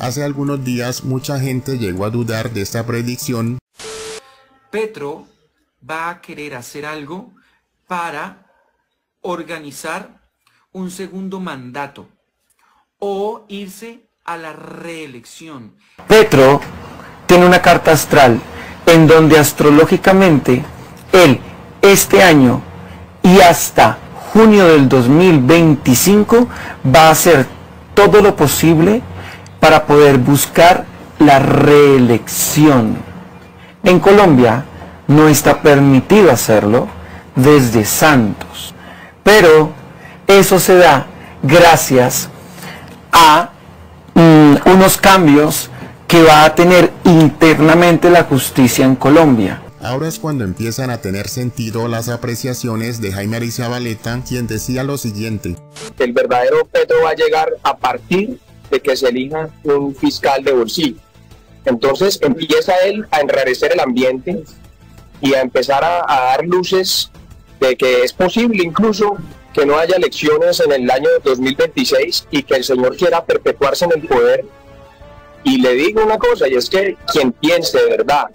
Hace algunos días mucha gente llegó a dudar de esta predicción. Petro va a querer hacer algo para organizar un segundo mandato o irse a la reelección. Petro tiene una carta astral en donde astrológicamente él este año y hasta junio del 2025 va a hacer todo lo posible para poder buscar la reelección. En Colombia no está permitido hacerlo desde Santos, pero eso se da gracias a unos cambios que va a tener internamente la justicia en Colombia. Ahora es cuando empiezan a tener sentido las apreciaciones de Jaime Arrizabalaga, quien decía lo siguiente. El verdadero Petro va a llegar a partir de que se elija un fiscal de bolsillo. Entonces empieza él a enrarecer el ambiente y a empezar a dar luces de que es posible incluso que no haya elecciones en el año 2026 y que el señor quiera perpetuarse en el poder. Y le digo una cosa, y es que quien piense de verdad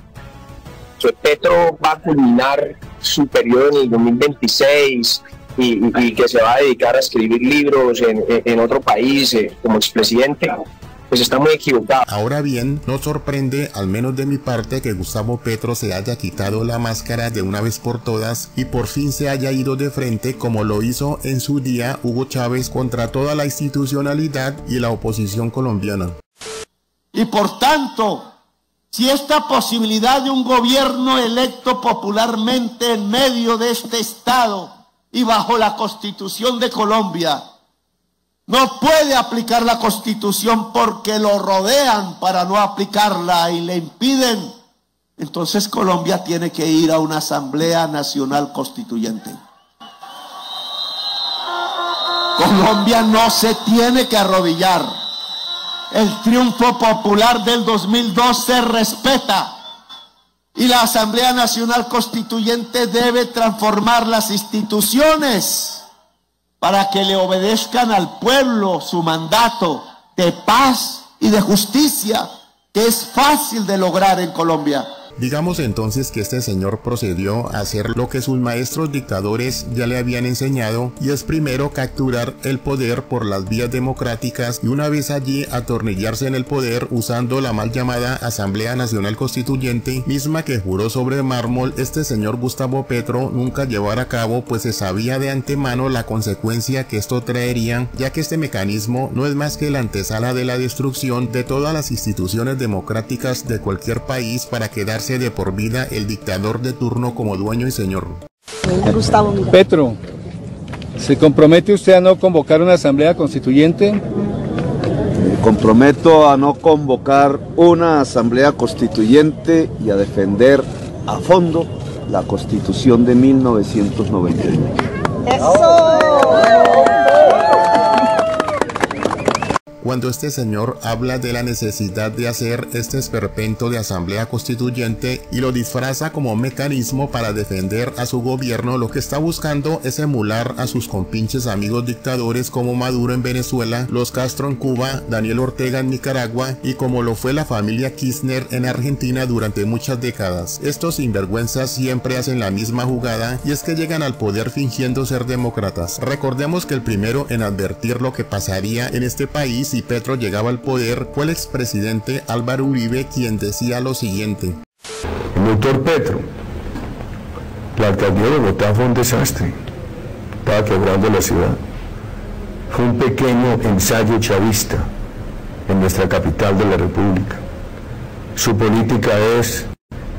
que Petro va a culminar su periodo en el 2026 y que se va a dedicar a escribir libros en otro país como expresidente, pues está muy equivocado. Ahora bien, no sorprende, al menos de mi parte, que Gustavo Petro se haya quitado la máscara de una vez por todas y por fin se haya ido de frente como lo hizo en su día Hugo Chávez contra toda la institucionalidad y la oposición colombiana. Y por tanto, si esta posibilidad de un gobierno electo popularmente en medio de este Estado y bajo la Constitución de Colombia, no puede aplicar la Constitución porque lo rodean para no aplicarla y le impiden, entonces Colombia tiene que ir a una Asamblea Nacional Constituyente. Colombia no se tiene que arrodillar. El triunfo popular del 2002 se respeta y la Asamblea Nacional Constituyente debe transformar las instituciones para que le obedezcan al pueblo su mandato de paz y de justicia, que es fácil de lograr en Colombia. Digamos entonces que este señor procedió a hacer lo que sus maestros dictadores ya le habían enseñado, y es primero capturar el poder por las vías democráticas y una vez allí atornillarse en el poder usando la mal llamada Asamblea Nacional Constituyente, misma que juró sobre mármol este señor Gustavo Petro nunca llevar a cabo, pues se sabía de antemano la consecuencia que esto traería, ya que este mecanismo no es más que la antesala de la destrucción de todas las instituciones democráticas de cualquier país para quedarse de por vida el dictador de turno como dueño y señor. Petro, ¿se compromete usted a no convocar una asamblea constituyente? Me comprometo a no convocar una asamblea constituyente y a defender a fondo la Constitución de 1991. ¡Eso! Cuando este señor habla de la necesidad de hacer este esperpento de asamblea constituyente y lo disfraza como mecanismo para defender a su gobierno, lo que está buscando es emular a sus compinches amigos dictadores como Maduro en Venezuela, los Castro en Cuba, Daniel Ortega en Nicaragua y como lo fue la familia Kirchner en Argentina durante muchas décadas. Estos sinvergüenzas siempre hacen la misma jugada, y es que llegan al poder fingiendo ser demócratas. Recordemos que el primero en advertir lo que pasaría en este país si Petro llegaba al poder fue el expresidente Álvaro Uribe, quien decía lo siguiente. El doctor Petro, la alcaldía de Bogotá fue un desastre, estaba quebrando la ciudad. Fue un pequeño ensayo chavista en nuestra capital de la República. Su política es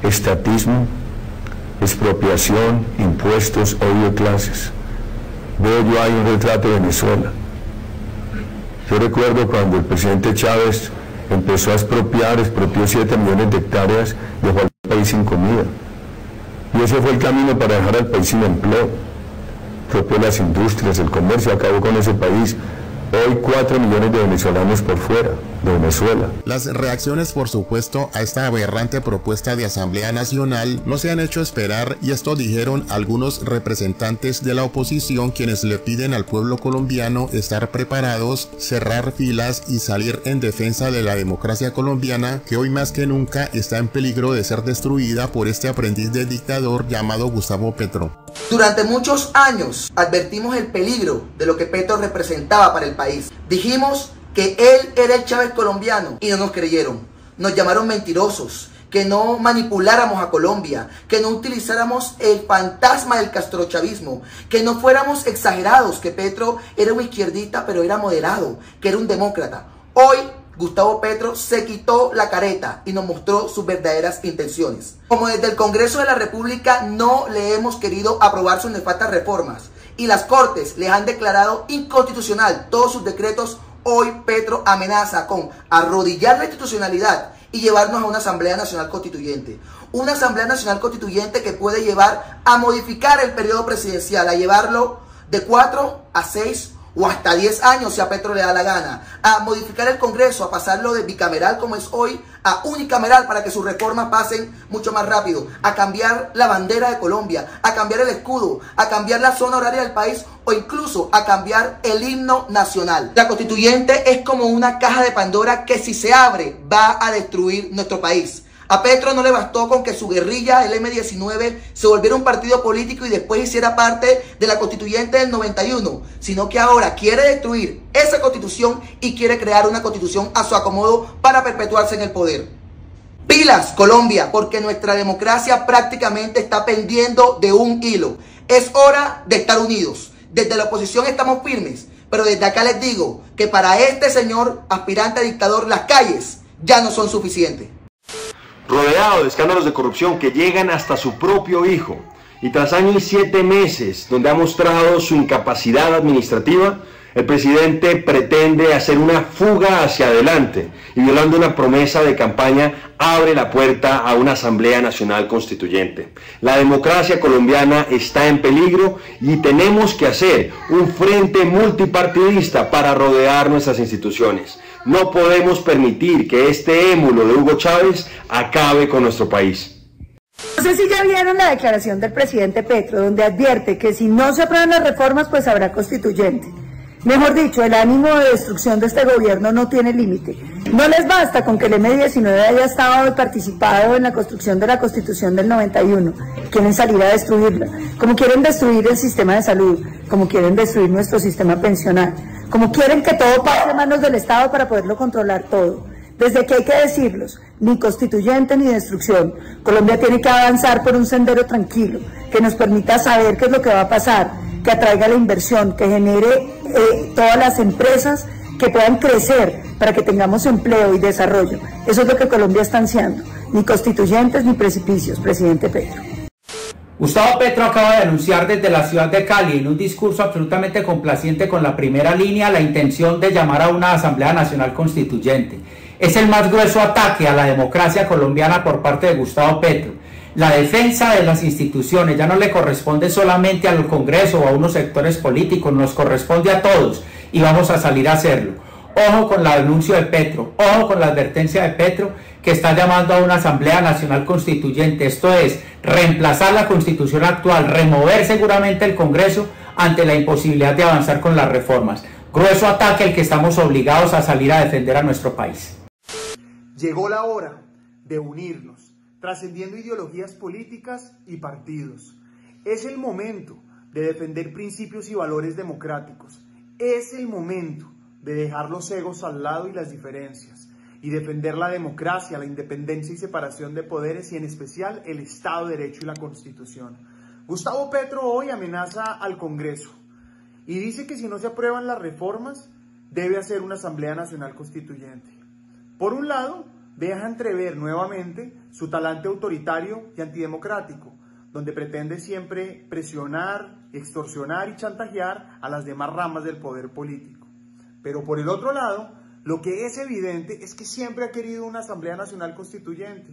estatismo, expropiación, impuestos, odio de clases. Veo yo ahí un retrato de Venezuela. Yo recuerdo cuando el presidente Chávez empezó a expropió 7 millones de hectáreas, dejó al país sin comida. Y ese fue el camino para dejar al país sin empleo. Expropió las industrias, el comercio, acabó con ese país Hoy 4 millones de venezolanos por fuera de Venezuela. Las reacciones, por supuesto, a esta aberrante propuesta de Asamblea Nacional no se han hecho esperar, y esto dijeron algunos representantes de la oposición, quienes le piden al pueblo colombiano estar preparados, cerrar filas y salir en defensa de la democracia colombiana, que hoy más que nunca está en peligro de ser destruida por este aprendiz de dictador llamado Gustavo Petro. Durante muchos años advertimos el peligro de lo que Petro representaba para el país. Dijimos que él era el Chávez colombiano y no nos creyeron. Nos llamaron mentirosos, que no manipuláramos a Colombia, que no utilizáramos el fantasma del castrochavismo, que no fuéramos exagerados, que Petro era un izquierdista pero era moderado, que era un demócrata. Hoy Gustavo Petro se quitó la careta y nos mostró sus verdaderas intenciones. Como desde el Congreso de la República no le hemos querido aprobar sus nefastas reformas y las Cortes les han declarado inconstitucional todos sus decretos, hoy Petro amenaza con arrodillar la institucionalidad y llevarnos a una Asamblea Nacional Constituyente. Una Asamblea Nacional Constituyente que puede llevar a modificar el periodo presidencial, a llevarlo de 4 a 6 o hasta 10 años si a Petro le da la gana, a modificar el Congreso, a pasarlo de bicameral como es hoy a unicameral para que sus reformas pasen mucho más rápido, a cambiar la bandera de Colombia, a cambiar el escudo, a cambiar la zona horaria del país o incluso a cambiar el himno nacional. La constituyente es como una caja de Pandora que si se abre va a destruir nuestro país. A Petro no le bastó con que su guerrilla, el M-19, se volviera un partido político y después hiciera parte de la constituyente del 91, sino que ahora quiere destruir esa constitución y quiere crear una constitución a su acomodo para perpetuarse en el poder. Pilas, Colombia, porque nuestra democracia prácticamente está pendiendo de un hilo. Es hora de estar unidos. Desde la oposición estamos firmes, pero desde acá les digo que para este señor aspirante a dictador las calles ya no son suficientes. Rodeado de escándalos de corrupción que llegan hasta su propio hijo, y tras años y 7 meses donde ha mostrado su incapacidad administrativa, el presidente pretende hacer una fuga hacia adelante y, violando una promesa de campaña, abre la puerta a una Asamblea Nacional Constituyente. La democracia colombiana está en peligro y tenemos que hacer un frente multipartidista para rodear nuestras instituciones. No podemos permitir que este émulo de Hugo Chávez acabe con nuestro país. No sé si ya vieron la declaración del presidente Petro, donde advierte que si no se aprueban las reformas, pues habrá constituyente. Mejor dicho, el ánimo de destrucción de este gobierno no tiene límite. No les basta con que el M-19 haya estado y participado en la construcción de la Constitución del 91. Quieren salir a destruirla, como quieren destruir el sistema de salud, como quieren destruir nuestro sistema pensional, como quieren que todo pase a manos del Estado para poderlo controlar todo. Desde aquí hay que decirlos, ni constituyente ni destrucción. Colombia tiene que avanzar por un sendero tranquilo, que nos permita saber qué es lo que va a pasar, que atraiga la inversión, que genere todas las empresas que puedan crecer para que tengamos empleo y desarrollo. Eso es lo que Colombia está ansiando, ni constituyentes ni precipicios, presidente Petro. Gustavo Petro acaba de anunciar desde la ciudad de Cali, en un discurso absolutamente complaciente con la primera línea, la intención de llamar a una Asamblea Nacional Constituyente. Es el más grueso ataque a la democracia colombiana por parte de Gustavo Petro. La defensa de las instituciones ya no le corresponde solamente al Congreso o a unos sectores políticos, nos corresponde a todos y vamos a salir a hacerlo. Ojo con el anuncio de Petro, ojo con la advertencia de Petro que está llamando a una Asamblea Nacional Constituyente. Esto es reemplazar la Constitución actual, remover seguramente el Congreso ante la imposibilidad de avanzar con las reformas. Grueso ataque al que estamos obligados a salir a defender a nuestro país. Llegó la hora de unirnos, trascendiendo ideologías políticas y partidos. Es el momento de defender principios y valores democráticos. Es el momento de dejar los egos al lado y las diferencias, y defender la democracia, la independencia y separación de poderes, y en especial el Estado de Derecho y la Constitución. Gustavo Petro hoy amenaza al Congreso y dice que si no se aprueban las reformas, debe hacer una Asamblea Nacional Constituyente. Por un lado, deja entrever nuevamente su talante autoritario y antidemocrático, donde pretende siempre presionar, extorsionar y chantajear a las demás ramas del poder político. Pero por el otro lado, lo que es evidente es que siempre ha querido una Asamblea Nacional Constituyente,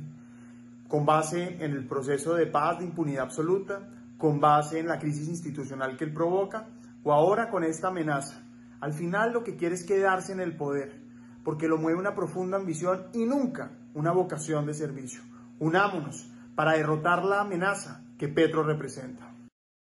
con base en el proceso de paz, de impunidad absoluta, con base en la crisis institucional que él provoca, o ahora con esta amenaza Al final lo que quiere es quedarse en el poder, porque lo mueve una profunda ambición y nunca una vocación de servicio. Unámonos para derrotar la amenaza que Petro representa.